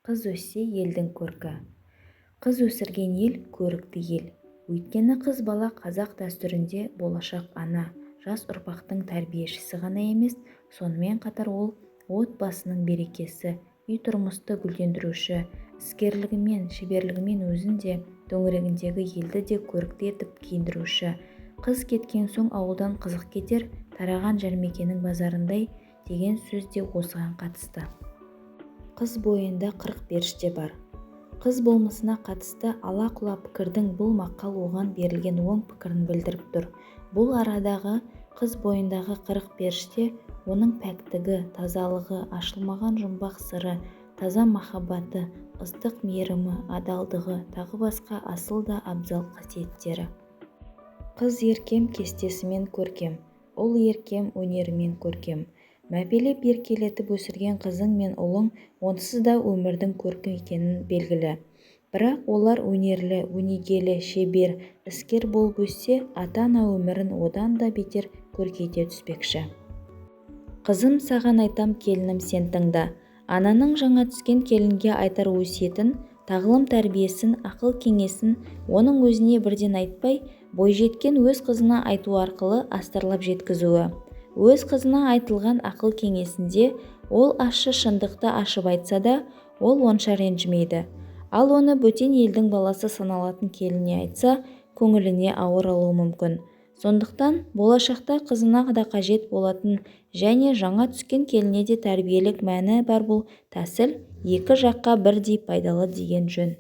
Қыз өссе елдің көркі. Қыз өсірген ел көрікті ел. Өйткені қыз бала қазақ дәстүрінде болашақ ана, жас ұрпақтың тәрбиешісі ғана емес, сонымен қатар ол отбасының берекесі, үй тұрмысты гүлдендіруші, іскерлігімен, шеберлігімен өзін де, төңірегіндегі елді де көрікті етіп киіндіруші. Қыз кеткен соң ауылдан қызық кетер, тараған жәрмекенің базарындай деген сөз де осыған қатысты. Қыз бойында 40 періште бар. Қыз болмысына қатысты ала-құла пікірдің бұл мақал оған берілген оң пікірін білдіріп тұр. Бұл арадағы қыз бойындағы 40 періште оның пәктігі, тазалығы, ашылмаған жұмбақ сыры, таза махаббаты, ыстық мейірімі, адалдығы, тағы басқа асыл да абзал қасиеттері. Қыз еркем кестесімен көркем, ұл еркем өнерімен көркем. Мәпелеп еркелетіп өсірген қызың мен ұлың онсыз да өмірдің көркі екенін белгілі. Бірақ олар өнерлі, өнегелі, шебер, іскер болып өссе, ата-ана өмірін одан да бетер көркейте түспекші. Қызым, саған айтам келінім, сен тыңда. Ананың жаңа түскен келінге айтар өсиетін, тағылым тәрбиесін, ақыл кеңесін оның өзіне бірден айтпай, бойжеткен өз қызына айту арқылы астарлап жеткізуі. Өз қызына айтылған ақыл кеңесінде ол ащы шындықты ашып айтса да, ол онша ренжімейді. Ал оны бөтен елдің баласы саналатын келініне айтса, көңіліне ауыр алуы мүмкін. Сондықтан болашақта қызына да қажет болатын және жаңа түскен келініне де тәрбиелік мәні бар бұл тәсіл екі жаққа бірдей пайдалы деген жөн.